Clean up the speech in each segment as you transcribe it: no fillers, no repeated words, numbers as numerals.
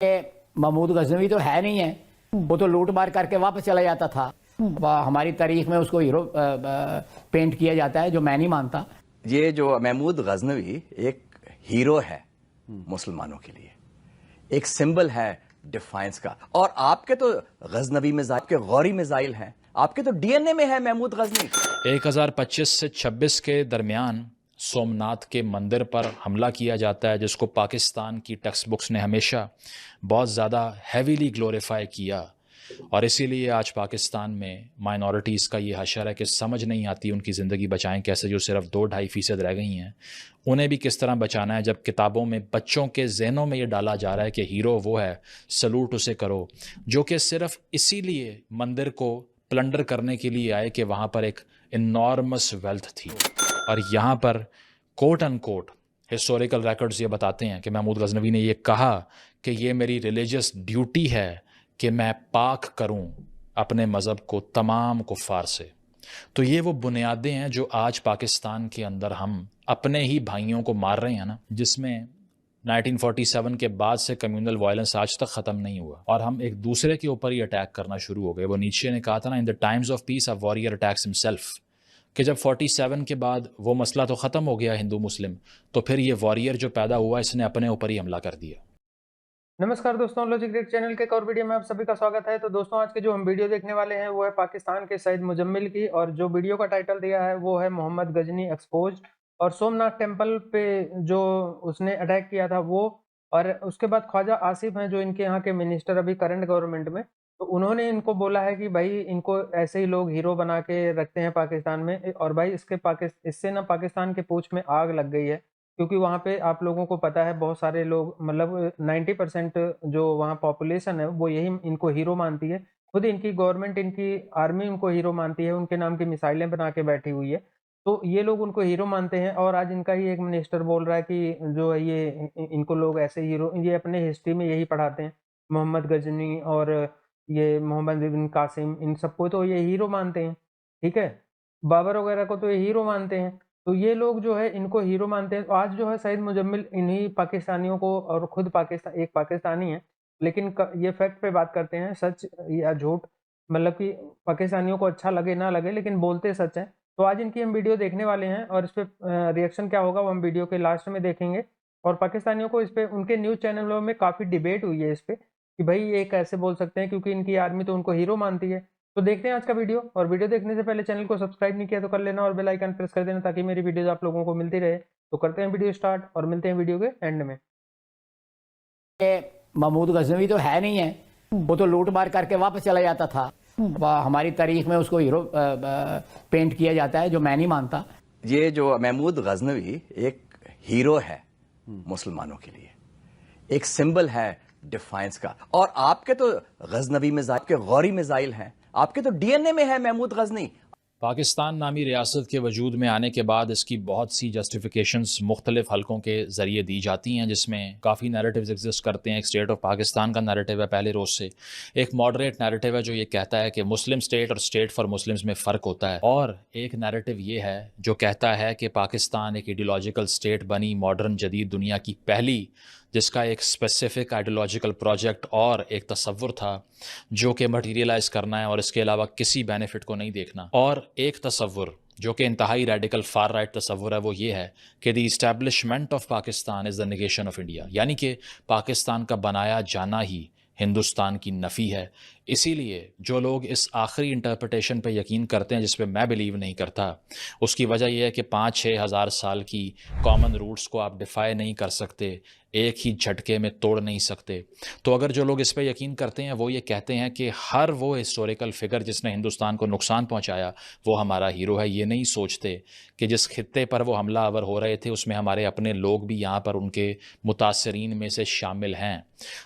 महमूद गजनवी तो है नहीं है, वो तो लूट मार करके वापस चला जाता था। हमारी तारीख में उसको हीरो पेंट किया जाता है, जो मैं नहीं मानता। ये जो महमूद गजनवी एक हीरो है मुसलमानों के लिए, एक सिंबल है डिफाइंस का। और आपके तो गजनवी मिसाइल, आपके गौरी मिसाइल हैं, आपके तो डीएनए में है महमूद गजनवी। 1025 से 26 के दरमियान सोमनाथ के मंदिर पर हमला किया जाता है, जिसको पाकिस्तान की टेक्स्ट बुक्स ने हमेशा बहुत ज़्यादा हैवीली ग्लोरीफाई किया। और इसीलिए आज पाकिस्तान में माइनॉरिटीज़ का ये हशर है कि समझ नहीं आती उनकी ज़िंदगी बचाएं कैसे, जो सिर्फ 2-2.5% रह गई हैं, उन्हें भी किस तरह बचाना है। जब किताबों में बच्चों के जहनों में ये डाला जा रहा है कि हीरो वो है, सलूट उसे करो, जो कि सिर्फ इसीलिए मंदिर को प्लंडर करने के लिए आए कि वहाँ पर एक इनॉर्मस वेल्थ थी। और यहाँ पर quote and quote historical records ये बताते हैं कि महमूद गजनवी ने ये कहा कि ये मेरी रिलीजियस ड्यूटी है कि मैं पाक करूं अपने मज़हब को तमाम कुफ़ार से। तो ये वो बुनियादें हैं जो आज पाकिस्तान के अंदर हम अपने ही भाइयों को मार रहे हैं ना, जिसमें 1947 के बाद से कम्युनल वायलेंस आज तक ख़त्म नहीं हुआ और हम एक दूसरे के ऊपर ही अटैक करना शुरू हो गए। वो नीचे ने कहा था ना, in the times of peace a warrior attacks himself, कि जब 47 के बाद वो मसला तो ख़त्म हो गया हिंदू मुस्लिम, तो फिर ये वॉरियर जो पैदा हुआ इसने अपने ऊपर ही हमला कर दिया। नमस्कार दोस्तों, लॉजिक ग्रेट चैनल के एक और वीडियो में आप सभी का स्वागत है। तो दोस्तों, आज के जो हम वीडियो देखने वाले हैं वो है पाकिस्तान के सईद मुजम्मिल की, और जो वीडियो का टाइटल दिया है वो है मोहम्मद गजनी एक्सपोज्ड। और सोमनाथ टेम्पल पे जो उसने अटैक किया था वो, और उसके बाद ख्वाजा आसिफ हैं जो इनके यहाँ के मिनिस्टर अभी करंट गवर्नमेंट में, तो उन्होंने इनको बोला है कि भाई इनको ऐसे ही लोग हीरो बना के रखते हैं पाकिस्तान में। और भाई इससे ना पाकिस्तान के पूंछ में आग लग गई है, क्योंकि वहाँ पे आप लोगों को पता है बहुत सारे लोग, मतलब 90% जो वहाँ पॉपुलेशन है वो यही इनको हीरो मानती है। खुद इनकी गवर्नमेंट, इनकी आर्मी इनको हीरो मानती है, उनके नाम की मिसाइलें बना के बैठी हुई है। तो ये लोग उनको हीरो मानते हैं, और आज इनका ही एक मिनिस्टर बोल रहा है कि जो है ये इनको लोग ऐसे हीरो, ये अपने हिस्ट्री में यही पढ़ाते हैं, मोहम्मद गजनी और ये मोहम्मद बिन कासिम, इन सबको तो ये हीरो मानते हैं। ठीक है, बाबर वगैरह को तो ये हीरो मानते हैं। तो ये लोग जो है इनको हीरो मानते हैं। तो आज जो है सईद मुजम्मिल इन्हीं पाकिस्तानियों को, और खुद पाकिस्तान एक पाकिस्तानी है, लेकिन ये फैक्ट पे बात करते हैं, सच या झूठ, मतलब कि पाकिस्तानियों को अच्छा लगे ना लगे लेकिन बोलते सच हैं। तो आज इनकी हम वीडियो देखने वाले हैं, और इस पर रिएक्शन क्या होगा वो हम वीडियो के लास्ट में देखेंगे। और पाकिस्तानियों को इस पे, उनके न्यूज़ चैनलों में काफ़ी डिबेट हुई है इस पे कि भाई ये कैसे बोल सकते हैं, क्योंकि इनकी आर्मी तो उनको हीरो मानती है। तो देखते हैं आज का वीडियो, और वीडियो देखने से पहले चैनल को सब्सक्राइब नहीं किया तो कर लेना, और बेल आइकन प्रेस कर देना ताकि मेरी वीडियोस आप लोगों को मिलती रहे। तो करते हैं वीडियो स्टार्ट, और मिलते हैं वीडियो के एंड में। महमूद गजनवी तो है नहीं है, वो तो लूट मार करके वापस चला जाता था। हमारी तारीख में उसको हीरो पेंट किया जाता है, जो मैं नहीं मानता। ये जो महमूद गजनवी एक हीरो है मुसलमानों के लिए, एक सिंबल है डिफाइंस का। और आपके तो गजनवी मिसाइल, आपके गौरी मिसाइल हैं, आपके तो डीएनए में है महमूद गजनी। पाकिस्तान नामी रियासत के वजूद में आने के बाद इसकी बहुत सी जस्टिफिकेशंस मुख्तलिफ हलकों के ज़रिए दी जाती हैं, जिसमें काफ़ी नैरेटिव्स एग्जिस्ट करते हैं। एक स्टेट ऑफ पाकिस्तान का नैरेटिव है पहले रोज़ से, एक मॉडरेट नैरेटिव है जो ये कहता है कि मुस्लिम स्टेट और स्टेट फॉर मुस्लिम्स में फ़र्क होता है, और एक नैरेटिव ये है जो कहता है कि पाकिस्तान एक आइडियोलॉजिकल स्टेट बनी, मॉडर्न जदीद दुनिया की पहली, जिसका एक स्पेसिफिक आइडियोलॉजिकल प्रोजेक्ट और एक तसव्वुर था जो कि मटीरियलाइज करना है और इसके अलावा किसी बेनिफिट को नहीं देखना। और एक तसव्वुर जो कि इंतहाई रेडिकल फार राइट तसव्वुर है वो ये है कि the establishment of Pakistan is the negation of India, यानी कि पाकिस्तान का बनाया जाना ही हिंदुस्तान की नफ़ी है। इसीलिए जो लोग इस आखिरी इंटरप्रिटेशन पे यकीन करते हैं, जिस पे मैं बिलीव नहीं करता, उसकी वजह यह है कि 5-6 हज़ार साल की कॉमन रूट्स को आप डिफ़ाई नहीं कर सकते, एक ही झटके में तोड़ नहीं सकते। तो अगर जो लोग इस पे यकीन करते हैं वो ये कहते हैं कि हर वो हिस्टोरिकल फ़िगर जिसने हिंदुस्तान को नुकसान पहुंचाया वो हमारा हीरो है, ये नहीं सोचते कि जिस खित्ते पर वो हमला आवर हो रहे थे उसमें हमारे अपने लोग भी यहाँ पर उनके मुतासरीन में से शामिल हैं।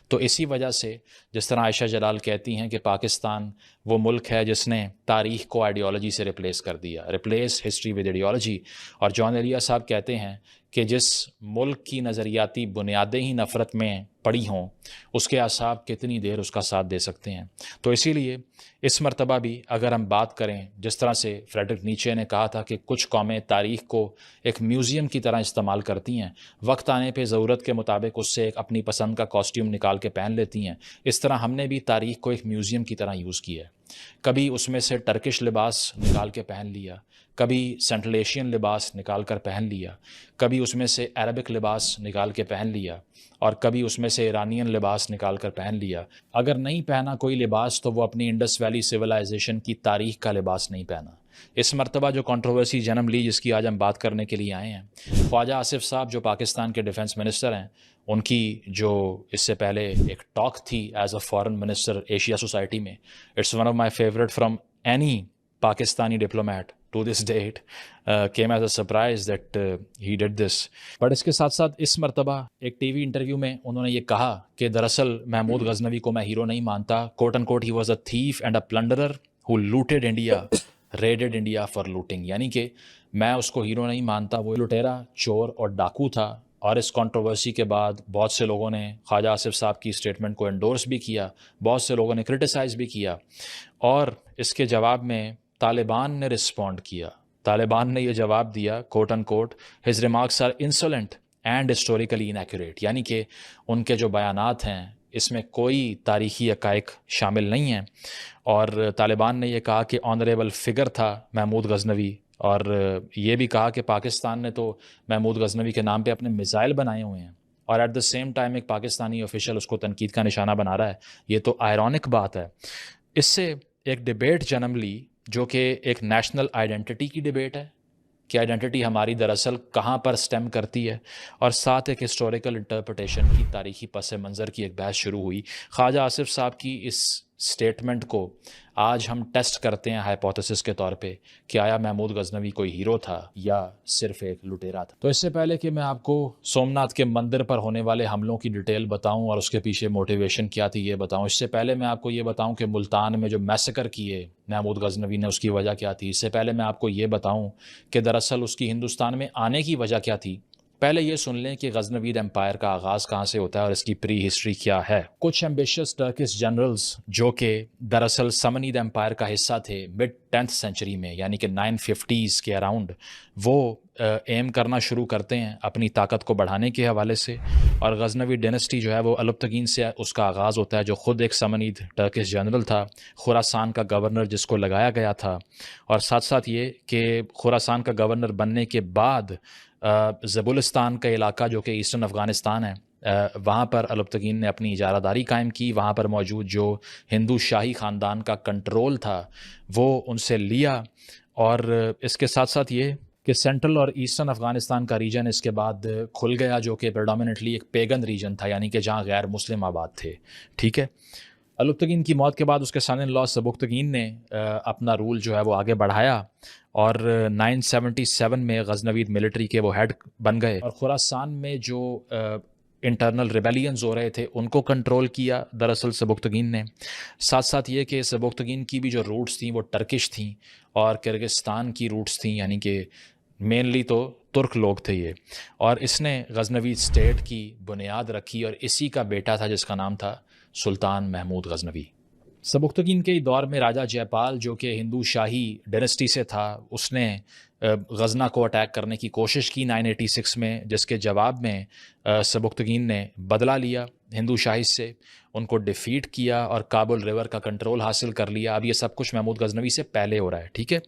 तो इसी वजह से जिस तरह आयशा जलाल कहती हैं कि पाकिस्तान वो मुल्क है जिसने तारीख़ को आइडियोलॉजी से रिप्लेस कर दिया, रिप्लेस हिस्ट्री विद आइडियोलॉजी। और जॉन एलिया साहब कहते हैं कि जिस मुल्क की नज़रियाती बुनियादें ही नफ़रत में पड़ी हों, उसके असाब कितनी देर उसका साथ दे सकते हैं। तो इसीलिए इस मर्तबा भी अगर हम बात करें, जिस तरह से फ्रेडरिक नीचे ने कहा था कि कुछ कौमें तारीख़ को एक म्यूज़ियम की तरह इस्तेमाल करती हैं, वक्त आने पे ज़रूरत के मुताबिक उससे एक अपनी पसंद का कॉस्ट्यूम निकाल के पहन लेती हैं, इस तरह हमने भी तारीख़ को एक म्यूज़ियम की तरह यूज़ किया है। कभी उसमें से टर्किश लिबास निकाल के पहन लिया, कभी सेंट्रल एशियन लिबास निकाल कर पहन लिया, कभी उसमें से अरबिक लिबास निकाल के पहन लिया, और कभी उसमें से ईरानियन लिबास निकाल कर पहन लिया। अगर नहीं पहना कोई लिबास तो वो अपनी इंडस वैली सिविलाइजेशन की तारीख़ का लिबास नहीं पहना। इस मर्तबा जो कंट्रोवर्सी जन्म ली, जिसकी आज हम बात करने के लिए आए हैं, ख्वाजा आसिफ साहब जो पाकिस्तान के डिफेंस मिनिस्टर हैं, उनकी जो इससे पहले एक टॉक थी as a foreign minister Asia society में, it's one of my favourite from any Pakistani diplomat to this date, came as a surprise that he did this. But इसके साथ साथ इस मर्तबा एक टीवी इंटरव्यू में उन्होंने ये कहा कि दरअसल महमूद गजनवी को मैं हीरो नहीं मानता, quote and quote he was a thief and a plunderer who looted India, raided India for looting. यानी कि मैं उसको हीरो नहीं मानता, वो लुटेरा, चोर और डाकू था। और इस कंट्रोवर्सी के बाद बहुत से लोगों ने ख्वाजा आसिफ साहब की स्टेटमेंट को एंडोर्स भी किया, बहुत से लोगों ने क्रिटिसाइज़ भी किया, और इसके जवाब में तालिबान ने रिस्पॉन्ड किया। तालिबान ने यह जवाब दिया, quote and quote, his remarks are insolent and historically inaccurate. यानी कि उनके जो बयानात हैं इसमें कोई तारीख़ी हक़ाइक़ शामिल नहीं हैं। और तालिबान ने यह कहा कि ऑनरेबल फ़िगर था महमूद गजनवी, और ये भी कहा कि पाकिस्तान ने तो महमूद गजनवी के नाम पे अपने मिसाइल बनाए हुए हैं, और एट द सेम टाइम एक पाकिस्तानी ऑफिशियल उसको तनकीद का निशाना बना रहा है। ये तो आयरॉनिक बात है। इससे एक डिबेट जन्म ली जो कि एक नेशनल आइडेंटिटी की डिबेट है कि आइडेंटिटी हमारी दरअसल कहाँ पर स्टेम करती है, और साथ एक हिस्टोरिकल इंटरप्रिटेशन की तारीख़ी पस मंज़र की एक बहस शुरू हुई। ख्वाजा आसिफ साहब की इस स्टेटमेंट को आज हम टेस्ट करते हैं हाइपोथेसिस के तौर पे कि आया महमूद गजनवी कोई हीरो था या सिर्फ एक लुटेरा था। तो इससे पहले कि मैं आपको सोमनाथ के मंदिर पर होने वाले हमलों की डिटेल बताऊं और उसके पीछे मोटिवेशन क्या थी ये बताऊं, इससे पहले मैं आपको ये बताऊं कि मुल्तान में जो मैसेकर किए महमूद गजनवी ने उसकी वजह क्या थी। इससे पहले मैं आपको ये बताऊं कि दरअसल उसकी हिंदुस्तान में आने की वजह क्या थी। पहले ये सुन लें कि गजनवीद एम्पायर का आगाज़ कहाँ से होता है और इसकी प्री हिस्ट्री क्या है। कुछ एम्बिशियस टर्किश जनरल्स जो कि दरअसल समनीद एम्पायर का हिस्सा थे मिड 10th सेंचुरी में, यानी कि 950s के अराउंड, वो एम करना शुरू करते हैं अपनी ताकत को बढ़ाने के हवाले से। और गजनवी डायनेस्टी जो है वो अलुब्तकीन से उसका आगाज़ होता है, जो ख़ुद एक समनीद टर्किश जनरल था, खुरासान का गवर्नर जिसको लगाया गया था। और साथ साथ ये कि खुरासान का गवर्नर बनने के बाद ज़बुलिस्तान का इलाका जो कि ईस्टर्न अफ़गानिस्तान है, वहाँ पर अलुब्तकीन ने अपनी इजारादारी कायम की। वहाँ पर मौजूद जो हिंदू शाही ख़ानदान का कंट्रोल था वो उनसे लिया। और इसके साथ साथ ये कि सेंट्रल और ईस्टर्न अफ़गानिस्तान का रीजन इसके बाद खुल गया, जो कि प्रेडोमिनेटली एक पेगन रीजन था, यानी कि जहाँ गैर मुस्लिम आबाद थे। ठीक है, अलुब्तकीन की मौत के बाद उसके सन इन लॉ सबुख्तकीन ने अपना रूल जो है वो आगे बढ़ाया, और 977 में गजनवीद मिलिट्री के वो हेड बन गए, और खुरासान में जो इंटरनल रिबेलियंस हो रहे थे उनको कंट्रोल किया दरअसल सबुख्तकीन ने। साथ साथ ये कि सबुख्तकीन की भी जो रूट्स थी वो टर्किश थी और किर्गिस्तान की रूट्स थी, यानी कि मेनली तो तुर्क लोग थे ये। और इसने गजनवी स्टेट की बुनियाद रखी, और इसी का बेटा था जिसका नाम था सुल्तान महमूद गजनवी। सबुख्तकीन के दौर में राजा जयपाल जो कि हिंदू शाही डायनेस्टी से था, उसने गजना को अटैक करने की कोशिश की 986 में, जिसके जवाब में सबुख्तकीन ने बदला लिया हिंदू शाही से, उनको डिफ़ीट किया और काबुल रिवर का कंट्रोल हासिल कर लिया। अब ये सब कुछ महमूद गजनवी से पहले हो रहा है। ठीक है,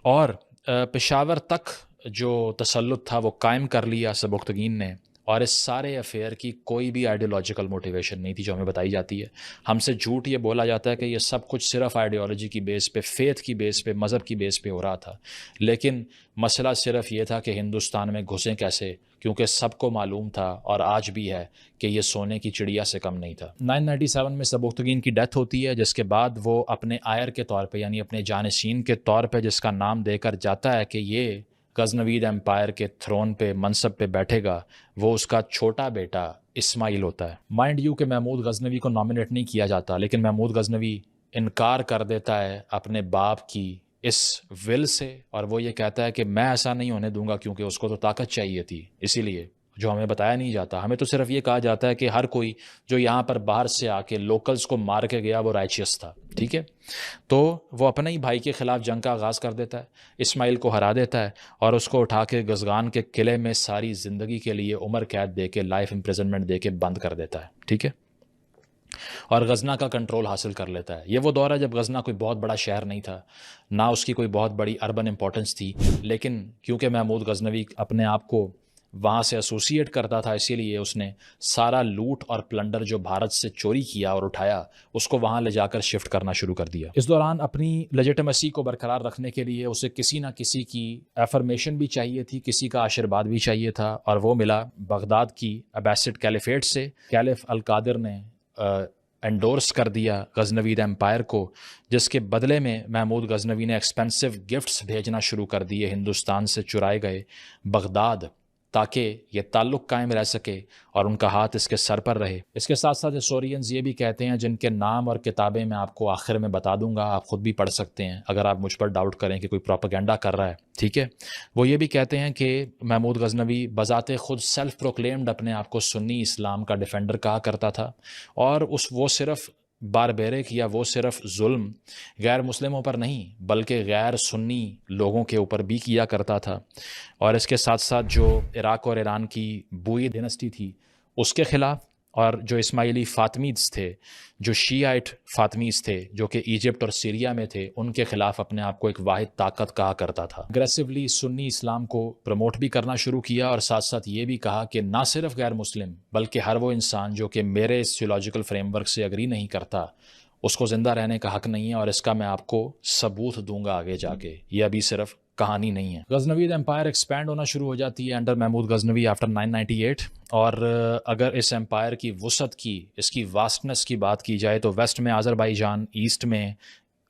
और पेशावर तक जो तसल्लुत था वो कायम कर लिया सबुख्तकीन ने, और इस सारे अफेयर की कोई भी आइडियोलॉजिकल मोटिवेशन नहीं थी जो हमें बताई जाती है। हमसे झूठ ये बोला जाता है कि ये सब कुछ सिर्फ आइडियोलॉजी की बेस पे, फेथ की बेस पे, मज़हब की बेस पे हो रहा था। लेकिन मसला सिर्फ ये था कि हिंदुस्तान में घुसें कैसे, क्योंकि सबको मालूम था और आज भी है कि ये सोने की चिड़िया से कम नहीं था। 997 में सबुख्तकीन की डेथ होती है, जिसके बाद वो अपने आयर के तौर पे, यानी अपने जानशीन के तौर पे, जिसका नाम देकर जाता है कि ये गजनवीद एम्पायर के थ्रोन पे, मनसब पे बैठेगा, वो उसका छोटा बेटा इस्माइल होता है। माइंड यू कि महमूद गजनवी को नॉमिनेट नहीं किया जाता, लेकिन महमूद गजनवी इनकार कर देता है अपने बाप की इस विल से, और वो ये कहता है कि मैं ऐसा नहीं होने दूंगा क्योंकि उसको तो ताकत चाहिए थी, इसीलिए, जो हमें बताया नहीं जाता। हमें तो सिर्फ ये कहा जाता है कि हर कोई जो यहाँ पर बाहर से आके लोकल्स को मार के गया वो राइचियस था, ठीक है। तो वो अपने ही भाई के ख़िलाफ़ जंग का आगाज़ कर देता है, इस्माइल को हरा देता है और उसको उठा के गज़गान के किले में सारी ज़िंदगी के लिए उम्र कैद दे के, लाइफ इम्प्रिजनमेंट दे के बंद कर देता है, ठीक है, और गज़ना का कंट्रोल हासिल कर लेता है। ये वो दौर है जब गज़ना कोई बहुत बड़ा शहर नहीं था, ना उसकी कोई बहुत बड़ी अर्बन इंपॉर्टेंस थी, लेकिन क्योंकि महमूद गज़नवी अपने आप को वहाँ से एसोसिएट करता था, इसीलिए उसने सारा लूट और प्लंडर जो भारत से चोरी किया और उठाया उसको वहाँ ले जाकर शिफ्ट करना शुरू कर दिया। इस दौरान अपनी लेजिटिमेसी को बरकरार रखने के लिए उसे किसी ना किसी की एफर्मेशन भी चाहिए थी, किसी का आशीर्वाद भी चाहिए था, और वो मिला बगदाद की अब्बासिड कैलिफेट से। कैलिफ अल कादिर ने एंडोर्स कर दिया गज़नवीद एम्पायर को, जिसके बदले में महमूद गज़नवी ने एक्सपेंसिव गिफ्ट्स भेजना शुरू कर दिए हिंदुस्तान से चुराए गए बगदाद, ताकि ये ताल्लुक़ कायम रह सके और उनका हाथ इसके सर पर रहे। इसके साथ साथ हिस्टोरियंस ये भी कहते हैं, जिनके नाम और किताबें मैं आपको आखिर में बता दूंगा, आप ख़ुद भी पढ़ सकते हैं अगर आप मुझ पर डाउट करें कि कोई प्रोपेगेंडा कर रहा है, ठीक है। वो ये भी कहते हैं कि महमूद गज़नवी बज़ाते ख़ुद सेल्फ प्रोक्लेम्ड अपने आप को सुन्नी इस्लाम का डिफेंडर कहा करता था, और वो सिर्फ़ बारबेरिक या वो सिर्फ जुल्म गैर मुस्लिमों पर नहीं बल्कि गैर सुन्नी लोगों के ऊपर भी किया करता था। और इसके साथ साथ जो इराक़ और ईरान की बुई डायनेस्टी थी उसके ख़िलाफ़, और जो इस्माइली फ़ातिमीद्स थे, जो शियाइट फ़ातिमीज़ थे जो कि इजिप्ट और सीरिया में थे, उनके ख़िलाफ़ अपने आप को एक वाहिद ताकत कहा करता था। अग्रेसिवली सुन्नी इस्लाम को प्रमोट भी करना शुरू किया, और साथ साथ ये भी कहा कि ना सिर्फ गैर मुस्लिम बल्कि हर वो इंसान जो कि मेरे इस थियोलॉजिकल फ्रेमवर्क से एग्री नहीं करता उसको ज़िंदा रहने का हक़ नहीं है, और इसका मैं आपको सबूत दूंगा आगे जाके। ये अभी सिर्फ कहानी नहीं है। गज़नवीद एम्पायर एक्सपैंड होना शुरू हो जाती है अंडर महमूद गज़नवी आफ्टर 998, और अगर इस एम्पायर की वसअत की, इसकी वास्टनेस की बात की जाए तो वेस्ट में आज़रबाईजान, ईस्ट में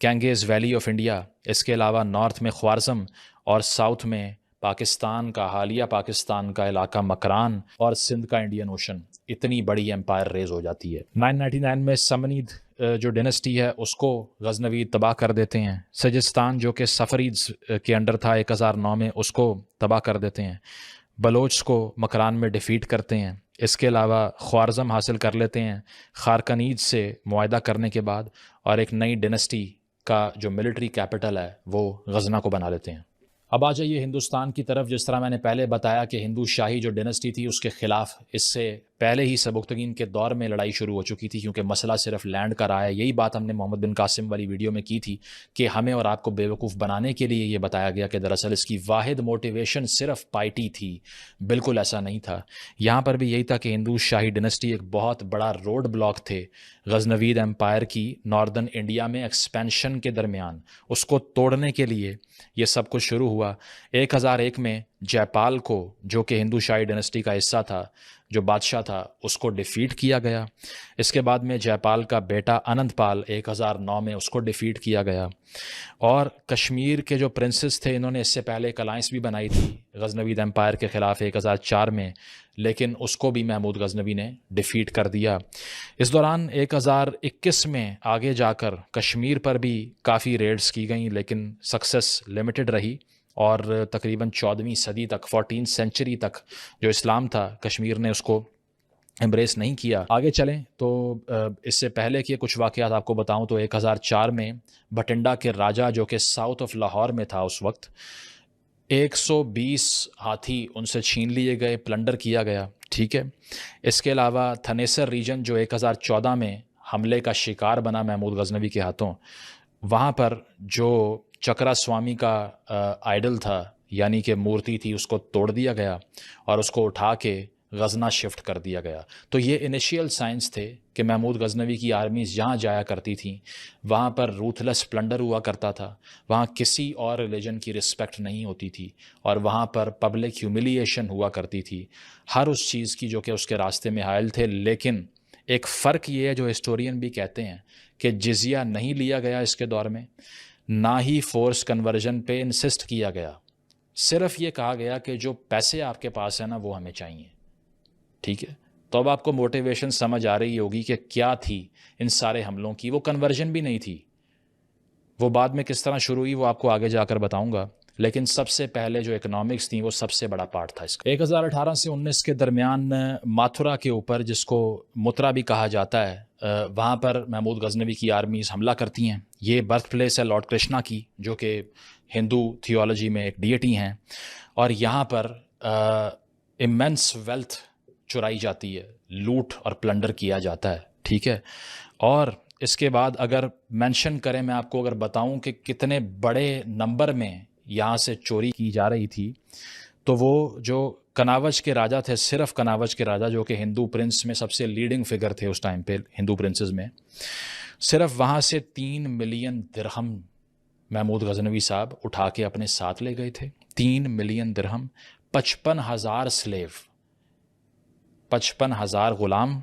कैंगेज़ वैली ऑफ इंडिया, इसके अलावा नॉर्थ में ख्वारज़म, और साउथ में पाकिस्तान का, हालिया पाकिस्तान का इलाका मकरान, और सिंध का इंडियन ओशन। इतनी बड़ी एम्पायर रेज हो जाती है। 999 में समनीद जो डायनेस्टी है उसको गज़नवी तबाह कर देते हैं। सजिस्तान जो कि सफरीद्स के अंडर था 1009 में, उसको तबाह कर देते हैं। बलोच को मकरान में डिफ़ीट करते हैं। इसके अलावा ख्वारज़म हासिल कर लेते हैं खारकनीद से मुआहदा करने के बाद, और एक नई डायनेस्टी का जो मिलिट्री कैपिटल है वो गज़ना को बना लेते हैं। अब आ जाइए हिंदुस्तान की तरफ। जिस तरह मैंने पहले बताया कि हिंदू शाही जो डायनेस्टी थी उसके ख़िलाफ़ इससे पहले ही सबुक्तगीन के दौर में लड़ाई शुरू हो चुकी थी, क्योंकि मसला सिर्फ लैंड का रहा है। यही बात हमने मोहम्मद बिन कासिम वाली वीडियो में की थी कि हमें और आपको बेवकूफ़ बनाने के लिए ये बताया गया कि दरअसल इसकी वाहिद मोटिवेशन सिर्फ पार्टी थी। बिल्कुल ऐसा नहीं था। यहाँ पर भी यही था कि हिंदू शाही डायनेस्टी एक बहुत बड़ा रोड ब्लॉक थे गज़नवीद एम्पायर की नॉर्दर्न इंडिया में एक्सपेंशन के दरमियान। उसको तोड़ने के लिए ये सब कुछ शुरू हुआ। 1001 में जयपाल को, जो कि हिंदू शाही डायनेस्टी का हिस्सा था, जो बादशाह था, उसको डिफ़ीट किया गया। इसके बाद में जयपाल का बेटा अनंतपाल 1009 में उसको डिफ़ीट किया गया। और कश्मीर के जो प्रिंसेस थे, इन्होंने इससे पहले एक अलाइंस भी बनाई थी गज़नवीद एम्पायर के ख़िलाफ़ 1004 में, लेकिन उसको भी महमूद गज़नवी ने डिफ़ीट कर दिया। इस दौरान 1021 में आगे जाकर कश्मीर पर भी काफ़ी रेड्स की गई, लेकिन सक्सेस लिमिटेड रही, और तकरीबन 14वीं सदी तक, 14th सेंचुरी तक जो इस्लाम था कश्मीर ने उसको एम्ब्रेस नहीं किया। आगे चलें तो इससे पहले के कुछ वाक़यात आपको बताऊं तो 1004 में भटिंडा के राजा, जो कि साउथ ऑफ लाहौर में था उस वक्त, 120 हाथी उनसे छीन लिए गए, प्लंडर किया गया, ठीक है। इसके अलावा थनेसर रीजन जो 1014 में हमले का शिकार बना महमूद गज़नवी के हाथों, वहाँ पर जो चक्रा स्वामी का आइडल था, यानी कि मूर्ति थी, उसको तोड़ दिया गया और उसको उठा के गज़ना शिफ्ट कर दिया गया। तो ये इनिशियल साइंस थे कि महमूद गज़नवी की आर्मीज़ जहाँ जाया करती थी वहाँ पर रूथलेस प्लंडर हुआ करता था, वहाँ किसी और रिलीजन की रिस्पेक्ट नहीं होती थी, और वहाँ पर पब्लिक ह्यूमिलिएशन हुआ करती थी हर उस चीज़ की जो कि उसके रास्ते में हायल थे। लेकिन एक फ़र्क ये है, जो हिस्टोरियन भी कहते हैं, कि जिजिया नहीं लिया गया इसके दौर में, ना ही फोर्स कन्वर्जन पे इंसिस्ट किया गया। सिर्फ ये कहा गया कि जो पैसे आपके पास है ना वो हमें चाहिए, ठीक है। तो अब आपको मोटिवेशन समझ आ रही होगी कि क्या थी इन सारे हमलों की। वो कन्वर्जन भी नहीं थी, वो बाद में किस तरह शुरू हुई वो आपको आगे जाकर बताऊंगा, लेकिन सबसे पहले जो इकोनॉमिक्स थी वो सबसे बड़ा पार्ट था इसका। 1018 से 19 के दरमियान माथुरा के ऊपर, जिसको मुतरा भी कहा जाता है, वहाँ पर महमूद गजनवी की आर्मीज हमला करती हैं। ये बर्थ प्लेस है लॉर्ड कृष्णा की, जो कि हिंदू थियोलॉजी में एक डीएटी हैं, और यहाँ पर इमेंस वेल्थ चुराई जाती है, लूट और प्लंडर किया जाता है, ठीक है। और इसके बाद अगर मेंशन करें, मैं आपको अगर बताऊं कि कितने बड़े नंबर में यहाँ से चोरी की जा रही थी, तो वो जो कनावज के राजा थे, सिर्फ कनावज के राजा, जो कि हिंदू प्रिंस में सबसे लीडिंग फिगर थे उस टाइम पे हिंदू प्रिंसेस में, सिर्फ वहाँ से 3 मिलियन दिरहम महमूद गजनवी साहब उठा के अपने साथ ले गए थे। 3 मिलियन दिरहम, 55,000 स्लेव, 55,000 गुलाम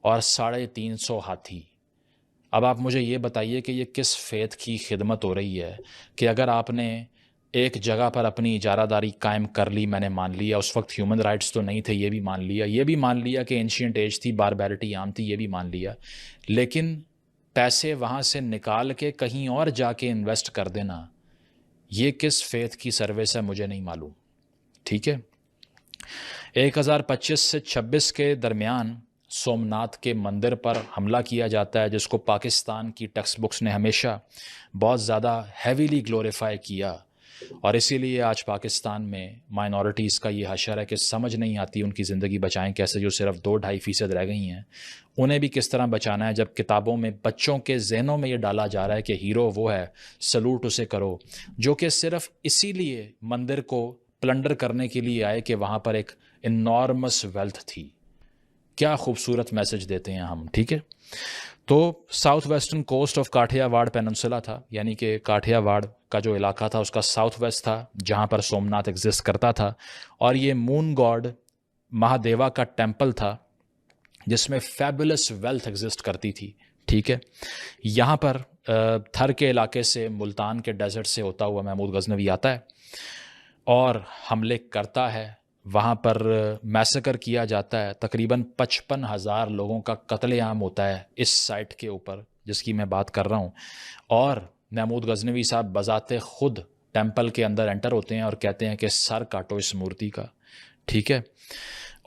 और 350 हाथी। अब आप मुझे ये बताइए कि ये किस फेथ की खिदमत हो रही है कि अगर आपने एक जगह पर अपनी इजारादारी कायम कर ली, मैंने मान लिया, उस वक्त ह्यूमन राइट्स तो नहीं थे, ये भी मान लिया, ये भी मान लिया कि एंशिएंट एज थी, बारबैरिटी आम थी, ये भी मान लिया, लेकिन पैसे वहाँ से निकाल के कहीं और जाके इन्वेस्ट कर देना, ये किस फेथ की सर्विस है मुझे नहीं मालूम, ठीक है। 1025 से 26 के दरमियान सोमनाथ के मंदिर पर हमला किया जाता है, जिसको पाकिस्तान की टेक्स्ट बुक्स ने हमेशा बहुत ज़्यादा हैवीली ग्लोरीफाई किया, और इसीलिए आज पाकिस्तान में माइनॉरिटीज़ का ये हशर है कि समझ नहीं आती उनकी ज़िंदगी बचाएं कैसे, जो सिर्फ 2-2.5% रह गई हैं, उन्हें भी किस तरह बचाना है, जब किताबों में बच्चों के जहनों में ये डाला जा रहा है कि हीरो वो है, सलूट उसे करो, जो कि सिर्फ इसीलिए मंदिर को प्लंडर करने के लिए आए कि वहाँ पर एक इनॉर्मस वेल्थ थी। क्या खूबसूरत मैसेज देते हैं हम, ठीक है। तो south western coast of Kathiawar peninsula था, यानी कि काठियावाड़ का जो इलाका था उसका साउथ वेस्ट था, जहाँ पर सोमनाथ एग्जिस्ट करता था, और ये मून गॉड महादेवा का टेम्पल था जिसमें फैबुलस वेल्थ एग्जिस्ट करती थी, ठीक है। यहाँ पर थर के इलाके से, मुल्तान के डेजर्ट से होता हुआ महमूद गजनवी आता है और हमले करता है। वहाँ पर मैसेकर किया जाता है, तकरीबन 55,000 लोगों का कत्लेआम होता है इस साइट के ऊपर जिसकी मैं बात कर रहा हूँ। और महमूद गजनवी साहब बजाते खुद टेंपल के अंदर एंटर होते हैं और कहते हैं कि सर काटो इस मूर्ति का, ठीक है।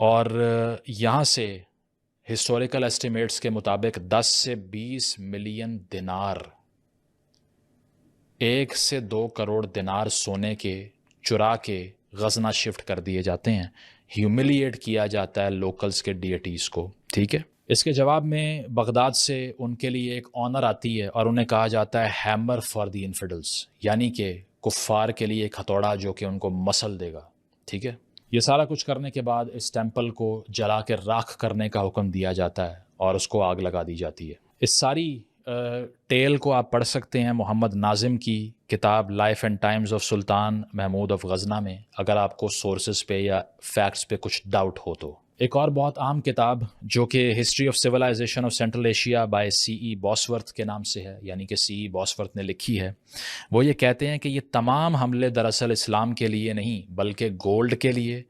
और यहाँ से हिस्टोरिकल एस्टिमेट्स के मुताबिक 10 से 20 मिलियन दिनार, 1 से 2 करोड़ दिनार सोने के चुरा के गजना शिफ्ट कर दिए जाते हैं, ह्यूमिलिएट किया जाता है लोकल्स के डीएटीज़ को, ठीक है। इसके जवाब में बगदाद से उनके लिए एक ऑनर आती है और उन्हें कहा जाता है हैमर फॉर द इन्फिडल्स, यानी कि कुफ्फार के लिए एक हथौड़ा जो कि उनको मसल देगा, ठीक है। ये सारा कुछ करने के बाद इस टेंपल को जला के राख करने का हुक्म दिया जाता है और उसको आग लगा दी जाती है। इस सारी टेल को आप पढ़ सकते हैं मोहम्मद नाजिम की किताब life and times of Sultan Mahmud of Ghazna में, अगर आपको सोर्सेज पे या फैक्ट्स पे कुछ डाउट हो तो। एक और बहुत आम किताब जो कि history of civilization of Central Asia by C.E. Bosworth के नाम से है, यानी कि C.E. बॉसवर्थ ने लिखी है, वो ये कहते हैं कि ये तमाम हमले दरअसल इस्लाम के लिए नहीं बल्कि गोल्ड के लिए,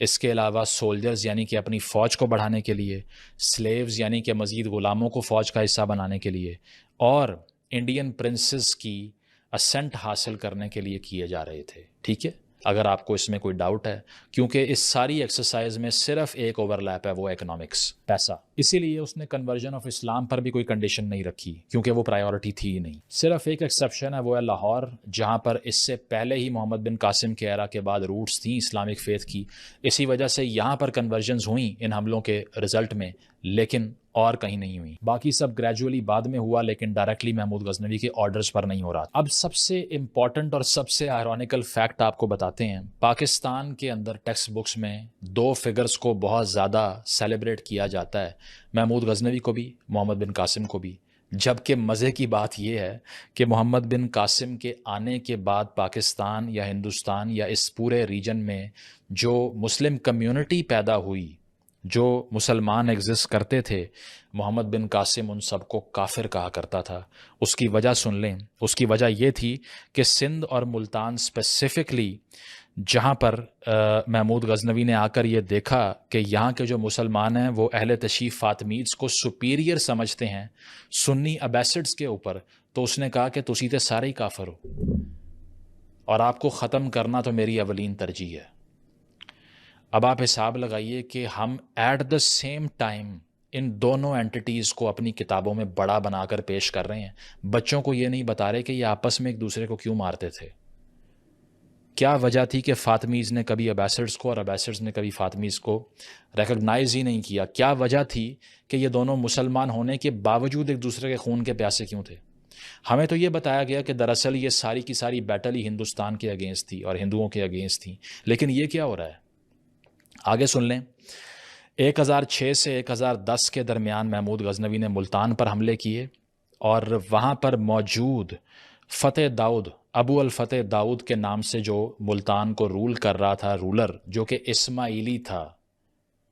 इसके अलावा सोल्जर्स यानी कि अपनी फ़ौज को बढ़ाने के लिए, स्लेव्स यानी कि मज़ीद ग़ुलामों को फ़ौज का हिस्सा बनाने के लिए, और इंडियन प्रिंसेस की असेंट हासिल करने के लिए किए जा रहे थे, ठीक है। अगर आपको इसमें कोई डाउट है, क्योंकि इस सारी एक्सरसाइज में सिर्फ एक ओवरलैप है, वो इकोनॉमिक्स, पैसा। इसीलिए उसने कन्वर्जन ऑफ इस्लाम पर भी कोई कंडीशन नहीं रखी क्योंकि वो प्रायोरिटी थी ही नहीं। सिर्फ एक एक्सेप्शन है, वो है लाहौर, जहाँ पर इससे पहले ही मोहम्मद बिन कासिम के एरा के बाद रूट्स थी इस्लामिक फेथ की, इसी वजह से यहाँ पर कन्वर्जन्स हुई इन हमलों के रिजल्ट में, लेकिन और कहीं नहीं हुई। बाकी सब ग्रेजुअली बाद में हुआ, लेकिन डायरेक्टली महमूद गजनवी के ऑर्डर्स पर नहीं हो रहा। अब सबसे इम्पॉर्टेंट और सबसे आयरॉनिकल फैक्ट आपको बताते हैं। पाकिस्तान के अंदर टेक्स्ट बुक्स में 2 फिगर्स को बहुत ज़्यादा सेलिब्रेट किया जाता है, महमूद गजनवी को भी, मोहम्मद बिन कासिम को भी। जबकि मज़े की बात यह है कि मोहम्मद बिन कासिम के आने के बाद पाकिस्तान या हिंदुस्तान या इस पूरे रीजन में जो मुस्लिम कम्युनिटी पैदा हुई, जो मुसलमान एग्जिस्ट करते थे, मोहम्मद बिन कासिम उन सबको काफिर कहा करता था। उसकी वजह सुन लें, उसकी वजह ये थी कि सिंध और मुल्तान स्पेसिफिकली, जहाँ पर महमूद गजनवी ने आकर ये देखा कि यहाँ के जो मुसलमान हैं वो अहले तशरीफ़ फ़ातिमीज़ को सुपीरियर समझते हैं सुन्नी अब्बासिड्स के ऊपर, तो उसने कहा कि तुसी ते सारे ही काफिर हो और आपको ख़त्म करना तो मेरी अवलीन तरजीह है। अब आप हिसाब लगाइए कि हम at the same time in दोनों एंटिटीज़ को अपनी किताबों में बड़ा बनाकर पेश कर रहे हैं। बच्चों को ये नहीं बता रहे कि ये आपस में एक दूसरे को क्यों मारते थे। क्या वजह थी कि फ़ातिमीज़ ने कभी अब्बासिड्स को और अब्बासिड्स ने कभी फ़ातिमीज़ को रिकॉग्नाइज़ ही नहीं किया। क्या वजह थी कि ये दोनों मुसलमान होने के बावजूद एक दूसरे के खून के प्यासे क्यों थे। हमें तो ये बताया गया कि दरअसल ये सारी की सारी बैटल ही हिंदुस्तान के अगेंस्ट थी और हिंदुओं के अगेंस्ट थी। लेकिन ये क्या हो रहा है, आगे सुन लें। 1006 से 1010 के दरमियान महमूद गजनवी ने मुल्तान पर हमले किए और वहाँ पर मौजूद फ़तेह दाऊद, अबू अल फ़तेह दाऊद के नाम से जो मुल्तान को रूल कर रहा था रूलर, जो कि इस्माइली था,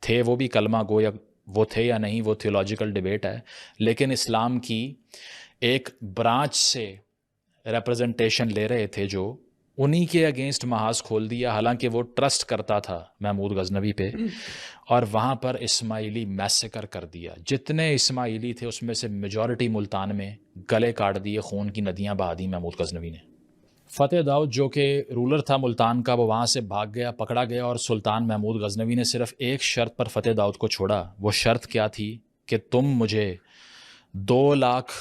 थे वो भी कलमा गो, या वो थे या नहीं वो थियोलॉजिकल डिबेट है, लेकिन इस्लाम की एक ब्रांच से रिप्रेजेंटेशन ले रहे थे जो उन्हीं के अगेंस्ट महाज खोल दिया। हालांकि वो ट्रस्ट करता था महमूद गजनवी पे, और वहाँ पर इस्माइली मैसेकर कर दिया। जितने इस्माइली थे उसमें से मेजॉरिटी मुल्तान में गले काट दिए, खून की नदियाँ बहा दी महमूद गजनवी ने। फ़तेह दाऊद जो कि रूलर था मुल्तान का, वो वहाँ से भाग गया, पकड़ा गया, और सुल्तान महमूद गजनवी ने सिर्फ एक शर्त पर फ़तेह दाऊद को छोड़ा। वो शर्त क्या थी कि तुम मुझे 2 लाख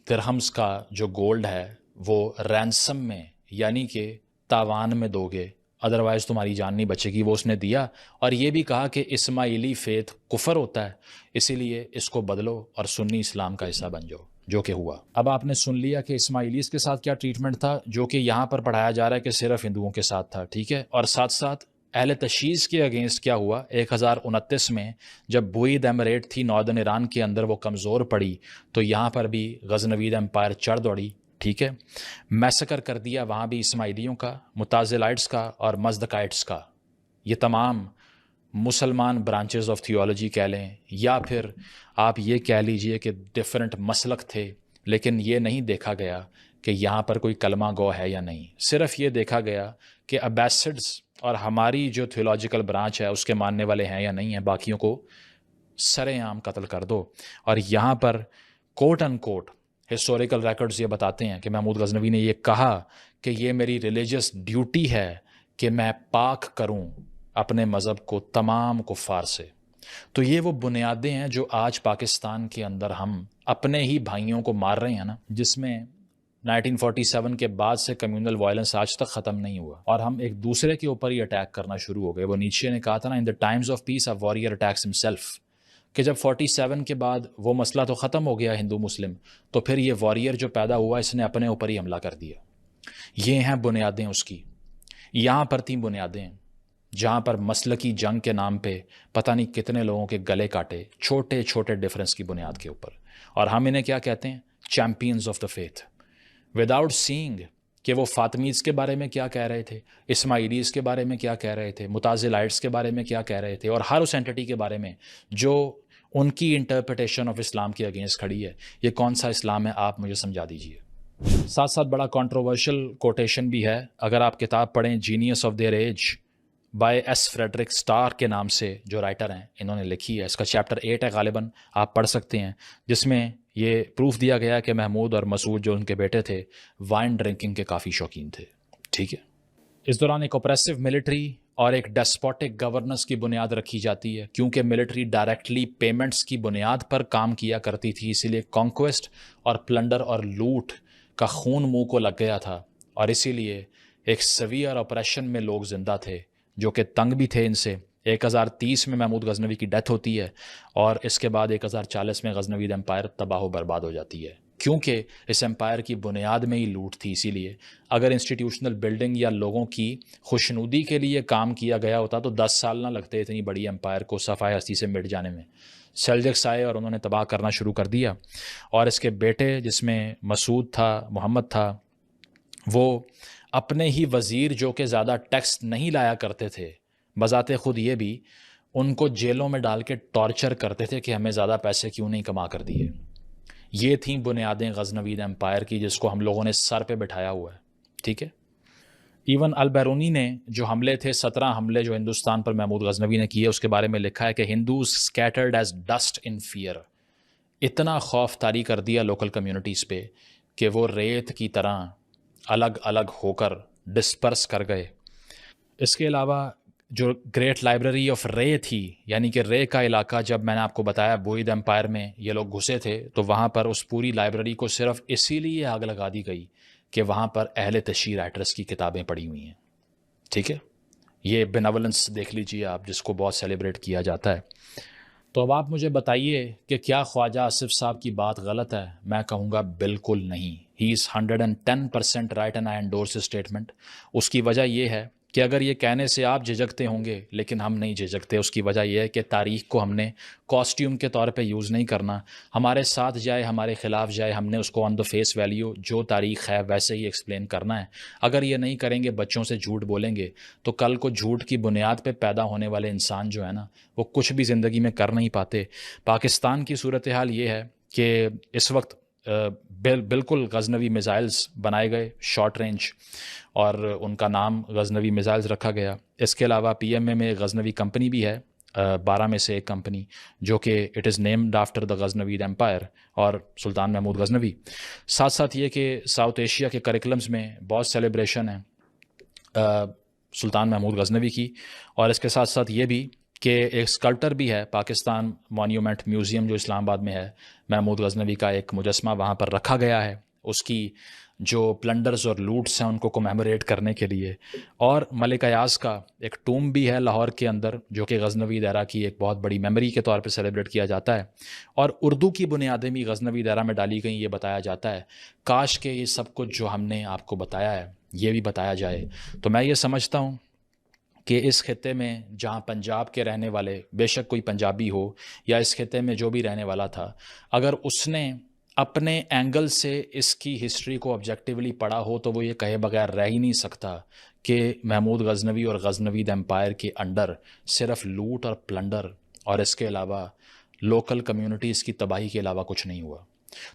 दिरहम्स का जो गोल्ड है वो रैंसम में यानी कि तावान में दोगे, अदरवाइज़ तुम्हारी जान नहीं बचेगी। वो उसने दिया, और ये भी कहा कि इस्माइली फ़ेथ कुफर होता है, इसीलिए इसको बदलो और सुन्नी इस्लाम का हिस्सा बन जाओ, जो कि हुआ। अब आपने सुन लिया कि इस्माइलीज़ के साथ क्या ट्रीटमेंट था, जो कि यहाँ पर पढ़ाया जा रहा है कि सिर्फ हिंदुओं के साथ था, ठीक है। और साथ साथ अहले तशीज़ के अगेंस्ट क्या हुआ। 1029 में जब बुईद एमरेट थी नॉर्दर्न ईरान के अंदर, वो कमज़ोर पड़ी, तो यहाँ पर भी गज़नवीद एम्पायर चढ़ दौड़ी, ठीक है। मैसेकर कर दिया वहाँ भी इस्माइलियों का, मुताज़िलाइट्स का और मज़दकाइट्स का। ये तमाम मुसलमान ब्रांचेस ऑफ थियोलॉजी कह लें, या फिर आप ये कह लीजिए कि डिफरेंट मसलक थे, लेकिन ये नहीं देखा गया कि यहाँ पर कोई कलमा गो है या नहीं। सिर्फ ये देखा गया कि अब्बासिड्स और हमारी जो थियोलॉजिकल ब्रांच है उसके मानने वाले हैं या नहीं हैं, बाकियों को सरेआम कत्ल कर दो। और यहाँ पर कोट अन कोट हिस्टोरिकल रिकॉर्ड्स ये बताते हैं कि महमूद गजनवी ने ये कहा कि ये मेरी रिलीजियस ड्यूटी है कि मैं पाक करूं अपने मज़हब को तमाम कुफ़ार से। तो ये वो बुनियादें हैं जो आज पाकिस्तान के अंदर हम अपने ही भाइयों को मार रहे हैं ना, जिसमें 1947 के बाद से कम्युनल वायलेंस आज तक ख़त्म नहीं हुआ और हम एक दूसरे के ऊपर ही अटैक करना शुरू हो गए। वो नीचे ने कहा था ना, in the times of peace a warrior attacks himself, कि जब 47 के बाद वो मसला तो ख़त्म हो गया हिंदू मुस्लिम, तो फिर ये वॉरियर जो पैदा हुआ इसने अपने ऊपर ही हमला कर दिया। ये हैं बुनियादें उसकी। यहाँ पर 3 बुनियादें जहाँ पर मसलकी जंग के नाम पे पता नहीं कितने लोगों के गले काटे, छोटे छोटे डिफरेंस की बुनियाद के ऊपर। और हम इन्हें क्या कहते हैं? Champions of the faith, without seeing कि वो फातिमीज़ के बारे में क्या कह रहे थे, इस्माइलीज़ के बारे में क्या कह रहे थे, मुताज़िलाइट्स के बारे में क्या कह रहे थे, और हर उस एंटिटी के बारे में जो उनकी इंटरप्रिटेशन ऑफ इस्लाम के अगेंस्ट खड़ी है। ये कौन सा इस्लाम है, आप मुझे समझा दीजिए। साथ साथ बड़ा कंट्रोवर्शियल कोटेशन भी है। अगर आप किताब पढ़ें genius of their age by S Frederick Starr के नाम से जो राइटर हैं, इन्होंने लिखी है, इसका चैप्टर 8 है गालिबन, आप पढ़ सकते हैं, जिसमें ये प्रूफ दिया गया कि महमूद और मसूद जो उनके बेटे थे वाइन ड्रिंकिंग के काफ़ी शौकीन थे, ठीक है। इस दौरान एक ऑपरेसिव मिलिट्री और एक डेस्पोटिक गवर्नेंस की बुनियाद रखी जाती है, क्योंकि मिलिट्री डायरेक्टली पेमेंट्स की बुनियाद पर काम किया करती थी, इसीलिए कॉन्क्वेस्ट और प्लंडर और लूट का खून मुंह को लग गया था, और इसीलिए एक सवियर ऑपरेशन में लोग जिंदा थे जो कि तंग भी थे इनसे। 1030 में महमूद गजनवी की डेथ होती है और इसके बाद 1040 में गजनवी एम्पायर तबाह बर्बाद हो जाती है, क्योंकि इस एम्पायर की बुनियाद में ही लूट थी। इसीलिए अगर इंस्टीट्यूशनल बिल्डिंग या लोगों की खुशनुदी के लिए काम किया गया होता तो 10 साल ना लगते इतनी बड़ी एम्पायर को सफ़ाई हस्ती से मिट जाने में। सेल्जक्स आए और उन्होंने तबाह करना शुरू कर दिया, और इसके बेटे जिसमें मसूद था, मोहम्मद था, वो अपने ही वज़ीर जो कि ज़्यादा टैक्स नहीं लाया करते थे, बज़ाते ख़ुद ये भी उनको जेलों में डाल के टॉर्चर करते थे कि हमें ज़्यादा पैसे क्यों नहीं कमा कर दिए। ये थी बुनियादें गज़नवीद एम्पायर की, जिसको हम लोगों ने सर पे बिठाया हुआ है, ठीक है। इवन अल बैरूनी ने जो हमले थे, 17 हमले जो हिंदुस्तान पर महमूद गज़नवी ने किए, उसके बारे में लिखा है कि Hindus scattered as dust in fear, इतना खौफ तारी कर दिया लोकल कम्युनिटीज़ पे कि वो रेत की तरह अलग अलग होकर डिस्पर्स कर गए। इसके अलावा जो ग्रेट लाइब्रेरी ऑफ रे थी, यानी कि रे का इलाका, जब मैंने आपको बताया बुइद एम्पायर में ये लोग घुसे थे, तो वहाँ पर उस पूरी लाइब्रेरी को सिर्फ इसीलिए आग लगा दी गई कि वहाँ पर अहले तशरीह राइटर्स की किताबें पड़ी हुई हैं। ठीक है, ये बेनवलेंस देख लीजिए आप, जिसको बहुत सेलिब्रेट किया जाता है। तो अब आप मुझे बताइए कि क्या ख्वाजा आसिफ साहब की बात गलत है? मैं कहूँगा बिल्कुल नहीं। He is 110% right and I endorse statement. उसकी वजह यह है कि अगर ये कहने से आप झिझकते होंगे, लेकिन हम नहीं झिझकते। उसकी वजह यह है कि तारीख़ को हमने कॉस्ट्यूम के तौर पे यूज़ नहीं करना। हमारे साथ जाए, हमारे ख़िलाफ़ जाए, हमने उसको ऑन द फेस वैल्यू जो तारीख़ है वैसे ही एक्सप्लेन करना है। अगर ये नहीं करेंगे, बच्चों से झूठ बोलेंगे, तो कल को झूठ की बुनियाद पे पैदा होने वाले इंसान जो है ना, वो कुछ भी ज़िंदगी में कर नहीं पाते। पाकिस्तान की सूरत हाल ये है कि इस वक्त बिल्कुल गज़नवी मिसाइल्स बनाए गए शॉर्ट रेंज, और उनका नाम गज़नवी मिसाइल्स रखा गया। इसके अलावा PMA में गज़नवी कंपनी भी है, 12 में से एक कंपनी, जो कि it is named after the Ghaznavi empire और सुल्तान महमूद गज़नवी। साथ साथ ये कि साउथ एशिया के करिकुलम्स में बहुत सेलिब्रेशन है सुल्तान महमूद गज़नवी की। और इसके साथ साथ ये भी कि एक स्कल्पटर भी है, पाकिस्तान मॉन्यूमेंट म्यूज़ियम जो इस्लामाबाद में है, महमूद गज़नवी का एक मुजस्मा वहाँ पर रखा गया है, उसकी जो प्लंडर्स और लूट्स हैं उनको कमेमोरेट करने के लिए। और मलिक अयाज़ का एक टूम भी है लाहौर के अंदर, जो कि गज़नवी दायरा की एक बहुत बड़ी मेमोरी के तौर पे सेलिब्रेट किया जाता है। और उर्दू की बुनियादें भी गज़नवी दायरा में डाली गई, ये बताया जाता है। काश के ये सब कुछ जो हमने आपको बताया है ये भी बताया जाए। तो मैं ये समझता हूँ कि इस खित्ते में जहाँ पंजाब के रहने वाले, बेशक कोई पंजाबी हो या इस खित्ते में जो भी रहने वाला था, अगर उसने अपने एंगल से इसकी हिस्ट्री को ऑब्जेक्टिवली पढ़ा हो, तो वो ये कहे बगैर रह ही नहीं सकता कि महमूद गज़नवी और गज़नवी एम्पायर के अंडर सिर्फ लूट और प्लंडर और इसके अलावा लोकल कम्युनिटीज़ की तबाही के अलावा कुछ नहीं हुआ।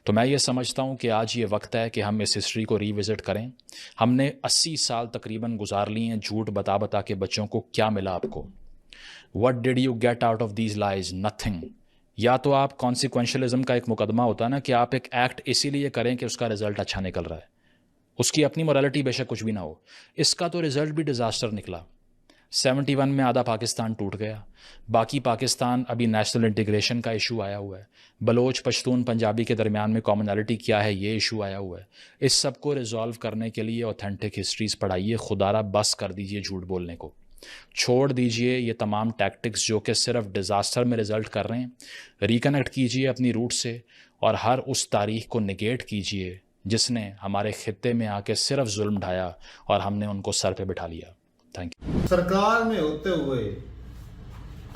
तो मैं ये समझता हूँ कि आज ये वक्त है कि हम इस हिस्ट्री को रीविज़िट करें। हमने 80 साल तकरीबन गुजार लिए हैं झूठ बता बता के बच्चों को। क्या मिला आपको? What did you get out of these lies? Nothing. या तो आप कॉन्सिक्वेंशलिज्म का एक मुकदमा होता है ना, कि आप एक एक्ट इसीलिए करें कि उसका रिजल्ट अच्छा निकल रहा है, उसकी अपनी मोरालिटी बेशक कुछ भी ना हो। इसका तो रिजल्ट भी डिज़ास्टर निकला। 71 में आधा पाकिस्तान टूट गया, बाकी पाकिस्तान अभी नेशनल इंटीग्रेशन का इशू आया हुआ है। बलोच, पश्तून, पंजाबी के दरमियान में कॉमनैलिटी क्या है, ये इशू आया हुआ है। इस सब को रिजॉल्व करने के लिए ऑथेंटिक हिस्ट्रीज़ पढ़ाइए। खुदारा बस कर दीजिए झूठ बोलने को, छोड़ दीजिए ये तमाम टैक्टिक्स जो कि सिर्फ डिज़ास्टर में रिज़ल्ट कर रहे हैं। रिकनेक्ट कीजिए अपनी रूट से और हर उस तारीख़ को निगेट कीजिए जिसने हमारे खित्ते में आके सिर्फ जुल्म ढाया और हमने उनको सर पे बिठा लिया। Thank you. सरकार में होते हुए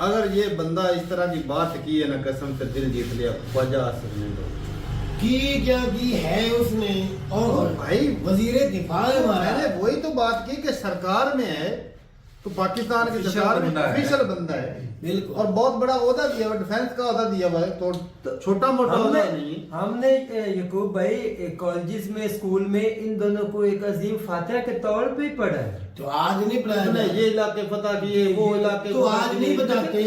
अगर ये बंदा इस तरह की बात की है ना, कसम से दिल जीत लिया ख्वाजा आसिफ ने। की क्या की है उसने? और भाई वजीर दिफा है हमारा। मैंने वही तो बात की कि सरकार में है तो पाकिस्तान की सरकार में ऑफिशियल बंदा है, बिल्कुल, और बहुत बड़ा ओहदा दिया हुआ, डिफेंस का ओहदा दिया हुआ है, तो छोटा मोटा ओहदा नहीं। हमने यकूब भाई कॉलेजेस में, स्कूल में इन दोनों को एक अजीम फातिहा के तौर पे पढ़ा है। तो आज नहीं पढ़ाया, ये इलाके पता किए, वो इलाके तो आज नहीं बताते।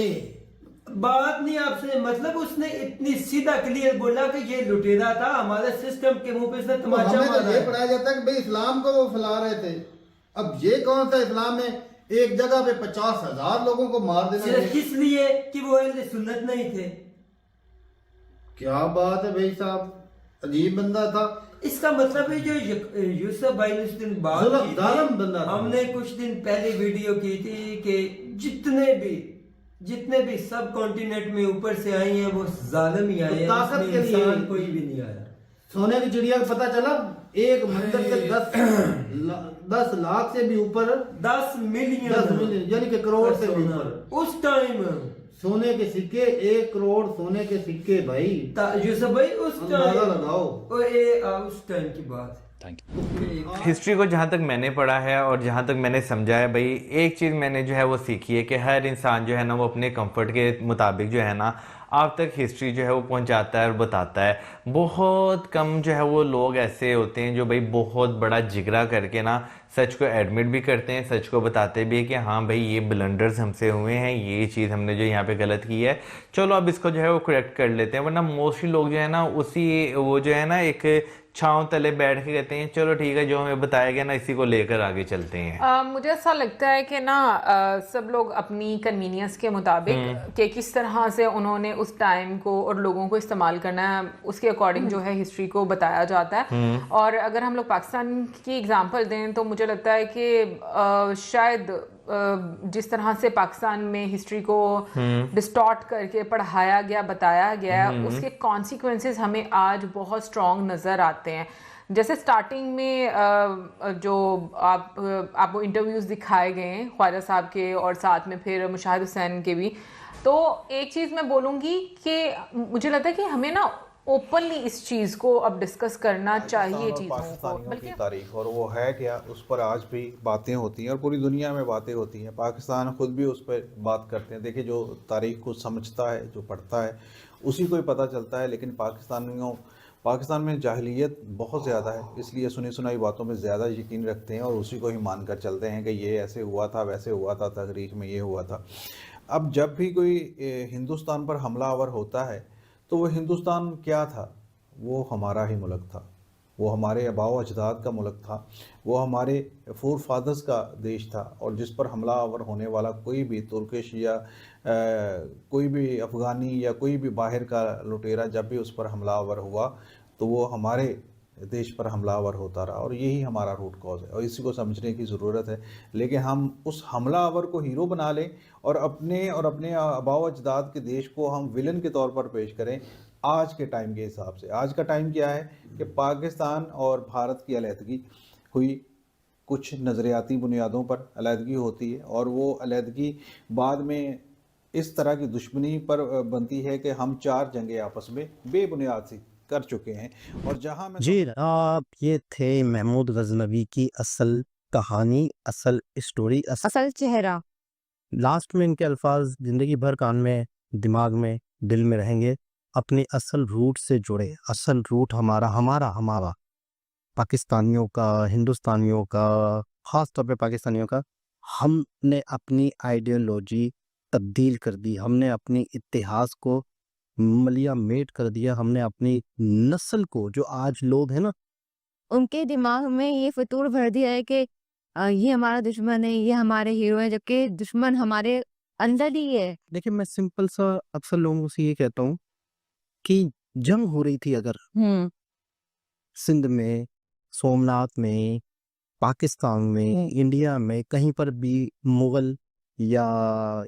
बात नहीं आपसे, मतलब उसने इतनी सीधा क्लियर बोला कि ये लुटेरा था, हमारे सिस्टम के मुंह पे से तमाचा हमें तो मारा ये है। पढ़ाया जाता है कि भाई इस्लाम को वो फैला रहे थे। अब ये कौन सा इस्लाम में एक जगह पे 50,000 लोगों को मार देना? सिर्फ इसलिए कि वो अहले सुन्नत नहीं थे। क्या बात है भाई साहब, अजीब बंदा था। इसका मतलब है जो यूसुफ भाई ने उस दिन बात की जालिम थी, बंदा था। हमने कुछ दिन पहले वीडियो की थी कि जितने भी सब कॉन्टिनेंट में ऊपर से आए हैं वो जालिम ही आए हैं, ताकत उसमें के लिए इंसान कोई भी नहीं आया। सोने की चिड़िया का पता चला, एक मंदिर से 10 लाख से भी ऊपर, 10 मिलियन यानी कि करोड़ से भी ऊपर उस टाइम सोने के सिक्के, 1 करोड़ सोने के सिक्के। भाई यूसुफ भाई उस अंदाजा लगाओ, उस टाइम की बात। Thank you. हिस्ट्री को जहाँ तक मैंने पढ़ा है और जहाँ तक मैंने समझा है, भाई एक चीज़ मैंने जो है वो सीखी है कि हर इंसान जो है ना वो अपने कंफर्ट के मुताबिक जो है ना आप तक हिस्ट्री जो है वो पहुंचाता है और बताता है। बहुत कम जो है वो लोग ऐसे होते हैं जो भाई बहुत बड़ा जिगरा करके ना सच को एडमिट भी करते हैं, सच को बताते भी है कि हाँ भाई ये ब्लंडर्स हमसे हुए हैं, ये चीज़ हमने जो यहाँ पे गलत की है, चलो अब इसको जो है वो करेक्ट कर लेते हैं। वरना मोस्टली लोग जो है ना उसी वो जो है ना एक छांव तले बैठ के कहते हैं चलो ठीक है जो हमें बताया गया ना इसी को लेकर आगे चलते हैं। मुझे ऐसा लगता है कि ना सब लोग अपनी कन्वीनियंस के मुताबिक कि किस तरह से उन्होंने उस टाइम को और लोगों को इस्तेमाल करना है उसके अकॉर्डिंग जो है हिस्ट्री को बताया जाता है। और अगर हम लोग पाकिस्तान की एग्जांपल दें तो मुझे लगता है कि शायद जिस तरह से पाकिस्तान में हिस्ट्री को डिस्टॉर्ट करके पढ़ाया गया बताया गया उसके कॉन्सिक्वेंसेस हमें आज बहुत स्ट्रॉन्ग नज़र आते हैं। जैसे स्टार्टिंग में जो आपको इंटरव्यूज़ दिखाए गए हैं ख्वाजा साहब के और साथ में फिर मुशाहिद हुसैन के भी, तो एक चीज़ मैं बोलूँगी कि मुझे लगता है कि हमें ना ओपनली इस चीज़ को अब डिस्कस करना चाहिए चीज़ों को। पाकिस्तानियों की तारीख और वो है क्या, उस पर आज भी बातें होती हैं और पूरी दुनिया में बातें होती हैं। पाकिस्तान खुद भी उस पर बात करते हैं। देखिए जो तारीख को समझता है, जो पढ़ता है, उसी को ही पता चलता है। लेकिन पाकिस्तान में जाहिलियत बहुत ज़्यादा है, इसलिए सुनी सुनाई बातों में ज़्यादा यकीन रखते हैं और उसी को ही मान कर चलते हैं कि ये ऐसे हुआ था, वैसे हुआ था, तारीख में ये हुआ था। अब जब भी कोई हिंदुस्तान पर हमलावर होता है तो वो हिंदुस्तान क्या था? वो हमारा ही मुल्क था, वो हमारे आबाओ अजदाद का मुल्क था, वो हमारे फोर फादर्स का देश था। और जिस पर हमलावर होने वाला कोई भी तुर्किश या कोई भी अफ़गानी या कोई भी बाहर का लुटेरा जब भी उस पर हमलावर हुआ तो वो हमारे देश पर हमलावर होता रहा। और यही हमारा रूट कॉज है और इसी को समझने की ज़रूरत है। लेकिन हम उस हमलावर को हीरो बना लें और अपने आबाओ अजदाद के देश को हम विलन के तौर पर पेश करें आज के टाइम के हिसाब से। आज का टाइम क्या है कि पाकिस्तान और भारत की अलहदगी हुई, कुछ नज़रियाती बुनियादों पर अलहदगी होती है और वो अलहदगी बाद में इस तरह की दुश्मनी पर बनती है कि हम 4 जंगें आपस में बेबुनियाद सी कर चुके हैं। और जहां मैं जी आप ये थे महमूद गजनवी की असल कहानी, असल स्टोरी, असल चेहरा। लास्ट में इनके अल्फाज ज़िंदगी भर कान में, दिमाग में, दिल में रहेंगे। अपने असल रूट से जुड़े, असल रूट हमारा पाकिस्तानियों का, हिंदुस्तानियों का, ख़ास तौर पे पाकिस्तानियों का। हमने अपनी आइडियोलॉजी तब्दील कर दी, हमने अपनी इतिहास को मलिया मेट कर दिया, हमने अपनी नस्ल को, जो आज लोग हैं ना, उनके दिमाग में ये फितूर भर दिया है कि ये हमारा दुश्मन है, ये हमारे हीरो है, जबकि दुश्मन हमारे अंदर ही है। देखिए मैं सिंपल सा अक्सर लोगों से ये कहता हूँ कि जंग हो रही थी अगर सिंध में, सोमनाथ में, पाकिस्तान में, इंडिया में, कहीं पर भी मुगल या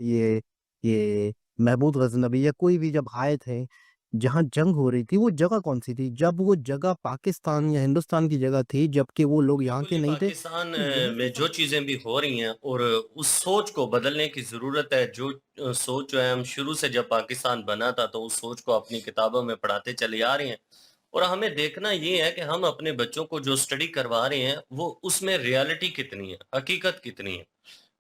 ये महमूद गजनवी या कोई भी जब आए थे, जहाँ जंग हो रही थी, वो जगह कौन सी थी? जब वो जगह पाकिस्तान या हिंदुस्तान की जगह थी, जबकि वो लोग यहाँ के नहीं थे। पाकिस्तान में जो चीजें भी हो रही हैं और उस सोच को बदलने की जरूरत है। जो सोच जो है हम शुरू से जब पाकिस्तान बना था तो उस सोच को अपनी किताबों में पढ़ाते चले आ रहे हैं और हमें देखना ये है कि हम अपने बच्चों को जो स्टडी करवा रहे हैं वो उसमें रियलिटी कितनी है, हकीकत कितनी है।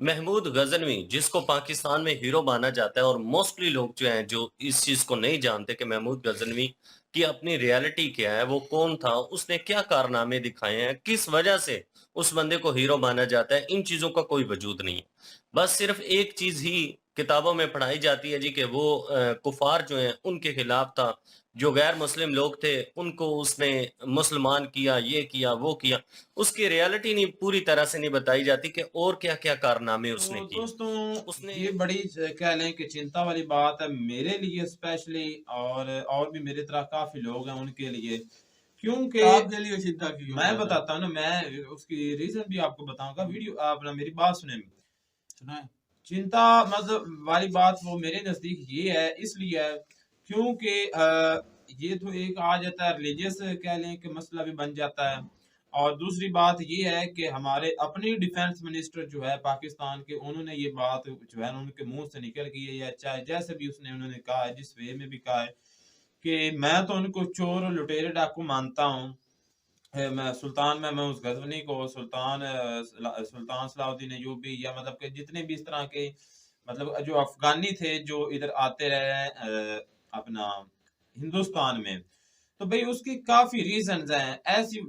महमूद गजनवी जिसको पाकिस्तान में हीरो माना जाता है और मोस्टली लोग जो हैं जो इस चीज को नहीं जानते कि महमूद गजनवी की अपनी रियलिटी क्या है, वो कौन था, उसने क्या कारनामे दिखाए हैं, किस वजह से उस बंदे को हीरो माना जाता है, इन चीजों का कोई वजूद नहीं है। बस सिर्फ एक चीज ही किताबों में पढ़ाई जाती है जी कि वो कुफार जो हैं उनके खिलाफ था, जो गैर मुस्लिम लोग थे उनको उसने मुसलमान किया, ये किया, वो किया। उसकी रियलिटी नहीं पूरी तरह से नहीं बताई जाती कि और क्या क्या कारनामे उसने किए। दोस्तों उसने ये बड़ी कह लें कि चिंता वाली बात है मेरे लिए स्पेशली, और भी मेरे तरह काफी लोग हैं उनके लिए, क्योंकि आपके लिए चिंता की मैं बताता हूँ ना, मैं उसकी रीजन भी आपको बताऊंगा। वीडियो आप ना मेरी बात सुनाए। चिंता मतलब वाली बात वो मेरे नजदीक ये है, इसलिए है क्योंकि ये तो एक आ जाता है रिलीजियस कह लें कि मसला भी बन जाता है। और दूसरी बात ये है कि हमारे अपनी डिफेंस मिनिस्टर जो है पाकिस्तान के, उन्होंने ये बात जो है उनके मुंह से निकल गई है, या चाहे जैसे भी उन्होंने कहा है, जिस वे में भी कहा है कि मैं तो उनको चोर और लुटेरे डाकू मानता हूँ। मैं उस गजनी को सुल्तान सलाउद्दीन अय्यूबी या मतलब कि जितने भी इस तरह के मतलब जो अफगानी थे जो इधर आते रहे अपना हिंदुस्तान में, तो भाई उसकी काफी रीजंस हैं। ऐसी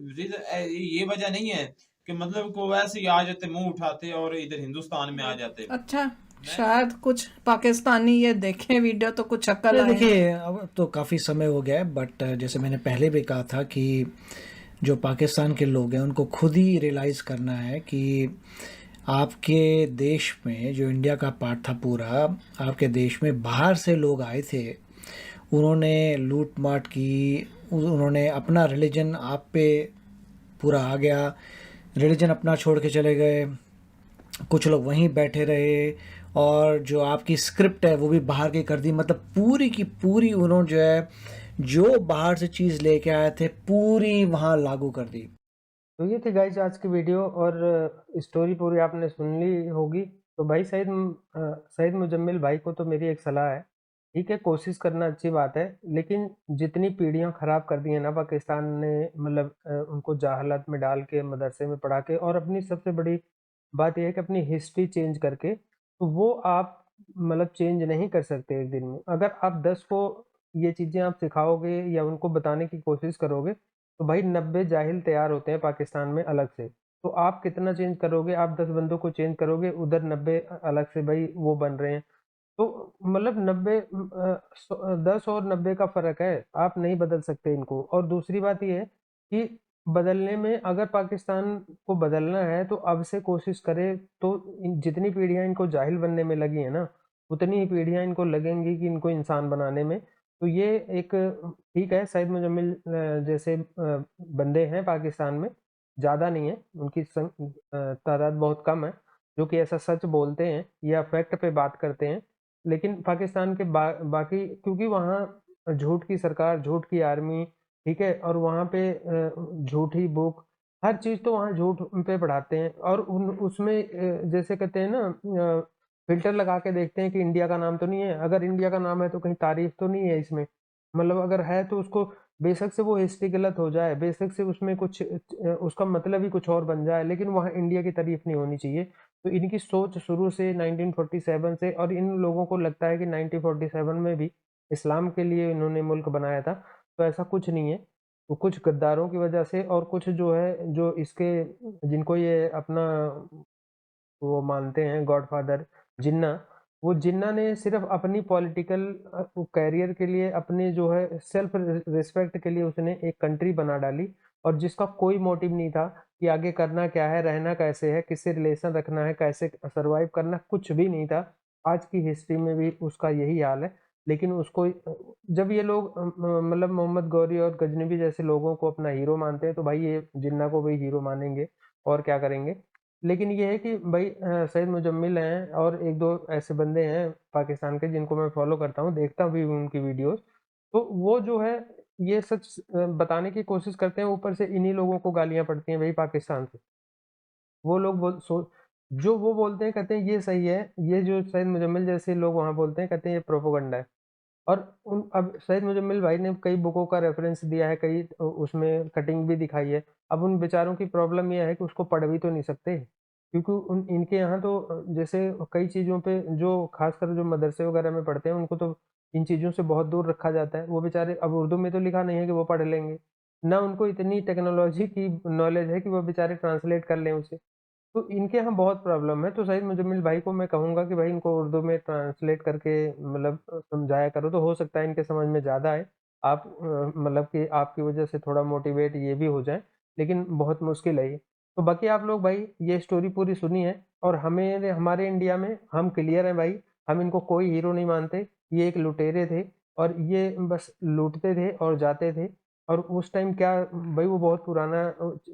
ये वजह नहीं है कि मतलब को वैसे ही आ जाते, मुंह उठाते और इधर हिंदुस्तान में आ जाते। अच्छा, शायद कुछ पाकिस्तानी ये देखें वीडियो तो कुछ अक्ल नहीं, आए। देखिए अब तो काफ़ी समय हो गया है, बट जैसे मैंने पहले भी कहा था कि जो पाकिस्तान के लोग हैं उनको खुद ही रियलाइज़ करना है कि आपके देश में जो इंडिया का पार्ट था पूरा, आपके देश में बाहर से लोग आए थे, उन्होंने लूट माट की, उन्होंने अपना रिलीजन आप पे पूरा आ गया, रिलीजन अपना छोड़ के चले गए, कुछ लोग वहीं बैठे रहे, और जो आपकी स्क्रिप्ट है वो भी बाहर की कर दी। मतलब पूरी की पूरी उन्होंने जो है, जो बाहर से चीज़ लेके आए थे पूरी वहाँ लागू कर दी। तो ये थी गाइस आज की वीडियो, और स्टोरी पूरी आपने सुन ली होगी। तो भाई सईद मुजम्मिल भाई को तो मेरी एक सलाह है, ठीक है, कोशिश करना अच्छी बात है, लेकिन जितनी पीढ़ियां खराब कर दी है ना पाकिस्तान ने, मतलब उनको जाहलत में डाल के मदरसे में पढ़ा के, और अपनी सबसे बड़ी बात यह है कि अपनी हिस्ट्री चेंज करके, तो वो आप मतलब चेंज नहीं कर सकते एक दिन में। अगर आप 10 को ये चीज़ें आप सिखाओगे या उनको बताने की कोशिश करोगे, तो भाई 90 जाहिल तैयार होते हैं पाकिस्तान में अलग से। तो आप कितना चेंज करोगे? आप 10 बंदों को चेंज करोगे, उधर 90 अलग से भाई वो बन रहे हैं। तो मतलब 10 और 90 का फ़र्क है, आप नहीं बदल सकते इनको। और दूसरी बात ये है कि बदलने में, अगर पाकिस्तान को बदलना है तो अब से कोशिश करें, तो जितनी पीढ़ियां इनको जाहिल बनने में लगी हैं ना, उतनी ही पीढ़ियां इनको लगेंगी कि इनको इंसान बनाने में। तो ये एक ठीक है, सईद मुजम्मिल जैसे बंदे हैं पाकिस्तान में, ज़्यादा नहीं है, उनकी तादाद बहुत कम है जो कि ऐसा सच बोलते हैं या फैक्ट पे बात करते हैं। लेकिन पाकिस्तान के बाकी, क्योंकि वहाँ झूठ की सरकार, झूठ की आर्मी, ठीक है, और वहाँ पे झूठी बुक, हर चीज़ तो वहाँ झूठ पे पढ़ाते हैं। और उसमें जैसे कहते हैं ना, फिल्टर लगा के देखते हैं कि इंडिया का नाम तो नहीं है। अगर इंडिया का नाम है तो कहीं तारीफ तो नहीं है इसमें, मतलब अगर है तो उसको बेशक से वो हिस्ट्री गलत हो जाए, बेशक से उसमें कुछ उसका मतलब ही कुछ और बन जाए, लेकिन वहाँ इंडिया की तारीफ नहीं होनी चाहिए। तो इनकी सोच शुरू से 1947 से, और इन लोगों को लगता है कि 1947 में भी इस्लाम के लिए इन्होंने मुल्क बनाया था, तो ऐसा कुछ नहीं है। तो कुछ गद्दारों की वजह से, और कुछ जो है, जो इसके, जिनको ये अपना वो मानते हैं गॉडफादर, जिन्ना, वो जिन्ना ने सिर्फ अपनी पॉलिटिकल कैरियर के लिए, अपने जो है सेल्फ रिस्पेक्ट के लिए उसने एक कंट्री बना डाली, और जिसका कोई मोटिव नहीं था कि आगे करना क्या है, रहना कैसे है, किससे रिलेशन रखना है, कैसे सरवाइव करना, कुछ भी नहीं था। आज की हिस्ट्री में भी उसका यही हाल है। लेकिन उसको जब ये लोग मतलब मोहम्मद गौरी और गजनबी जैसे लोगों को अपना हीरो मानते हैं, तो भाई ये जिन्ना को भी हीरो मानेंगे, और क्या करेंगे। लेकिन ये है कि भाई सईद मुजम्मिल हैं, और एक दो ऐसे बंदे हैं पाकिस्तान के जिनको मैं फॉलो करता हूँ, देखता भी हूँ उनकी वीडियोस, तो वो जो है ये सच बताने की कोशिश करते हैं, ऊपर से इन्हीं लोगों को गालियाँ पड़ती हैं भाई पाकिस्तान से। वो लोग जो वो बोलते हैं, कहते हैं ये सही है, ये जो सईद मुजम्मिल जैसे लोग वहाँ बोलते हैं, कहते हैं ये प्रोपोगंडा है। और अब सईद मुजम्मिल भाई ने कई बुकों का रेफरेंस दिया है, कई उसमें कटिंग भी दिखाई है। अब उन बेचारों की प्रॉब्लम ये है कि उसको पढ़ भी तो नहीं सकते, क्योंकि इनके यहाँ तो जैसे कई चीज़ों पे, जो खासकर जो मदरसे वगैरह में पढ़ते हैं, उनको तो इन चीज़ों से बहुत दूर रखा जाता है। वो बेचारे, अब उर्दू में तो लिखा नहीं है कि वो पढ़ लेंगे, ना उनको इतनी टेक्नोलॉजी की नॉलेज है कि वो बेचारे ट्रांसलेट कर लें उसे। तो इनके यहाँ बहुत प्रॉब्लम है। तो सईद मुजम्मिल भाई को मैं कहूँगा कि भाई इनको उर्दू में ट्रांसलेट करके मतलब समझाया करो, तो हो सकता है इनके समझ में ज़्यादा आए। आप मतलब कि आपकी वजह से थोड़ा मोटिवेट ये भी हो जाए, लेकिन बहुत मुश्किल है ये। तो बाकी आप लोग भाई ये स्टोरी पूरी सुनी है, और हमारे इंडिया में हम क्लियर हैं भाई, हम इनको कोई हीरो नहीं मानते। ये एक लुटेरे थे, और ये बस लूटते थे और जाते थे। और उस टाइम क्या भाई, वो बहुत पुराना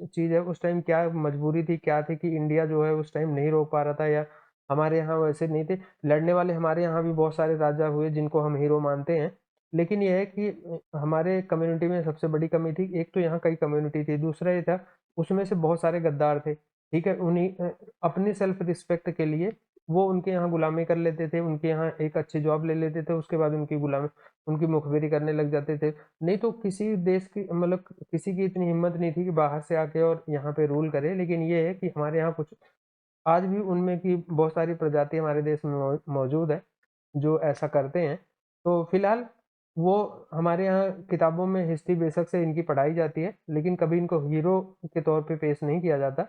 चीज़ है, उस टाइम क्या मजबूरी थी, क्या थी कि इंडिया जो है उस टाइम नहीं रोक पा रहा था, या हमारे यहाँ वैसे नहीं थे लड़ने वाले। हमारे यहाँ भी बहुत सारे राजा हुए जिनको हम हीरो मानते हैं, लेकिन ये है कि हमारे कम्युनिटी में सबसे बड़ी कमी थी, एक तो यहाँ कई कम्युनिटी थी, दूसरा ये था उसमें से बहुत सारे गद्दार थे, ठीक है। उन्हीं अपनी सेल्फ रिस्पेक्ट के लिए वो उनके यहाँ गुलामी कर लेते थे, उनके यहाँ एक अच्छी जॉब ले लेते थे, उसके बाद उनकी मुखबिरी करने लग जाते थे। नहीं तो किसी देश की, मतलब किसी की इतनी हिम्मत नहीं थी कि बाहर से आके और यहाँ पे रूल करे। लेकिन ये है कि हमारे यहाँ कुछ आज भी उनमें की बहुत सारी प्रजाति हमारे देश में मौजूद है जो ऐसा करते हैं। तो फिलहाल वो हमारे यहाँ किताबों में हिस्ट्री बेशक से इनकी पढ़ाई जाती है, लेकिन कभी इनको हीरो के तौर पे पेश नहीं किया जाता।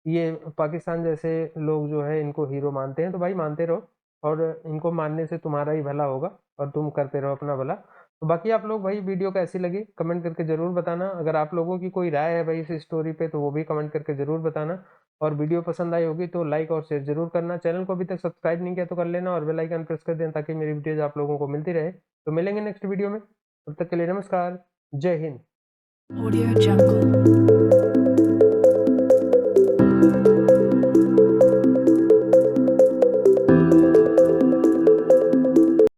ये पाकिस्तान जैसे लोग जो है इनको हीरो मानते हैं, तो भाई मानते रहो, और इनको मानने से तुम्हारा ही भला होगा और तुम करते रहो अपना भला। तो बाकी आप लोग भाई वीडियो कैसी लगी कमेंट करके ज़रूर बताना। अगर आप लोगों की कोई राय है भाई इस स्टोरी पे तो वो भी कमेंट करके ज़रूर बताना, और वीडियो पसंद आई होगी तो लाइक और शेयर जरूर करना। चैनल को अभी तक सब्सक्राइब नहीं किया तो कर लेना, और बेल आइकन प्रेस कर देना ताकि मेरी वीडियोज आप लोगों को मिलती रहे। तो मिलेंगे नेक्स्ट वीडियो में, तब तक के लिए नमस्कार, जय हिंद। Audio Jungle.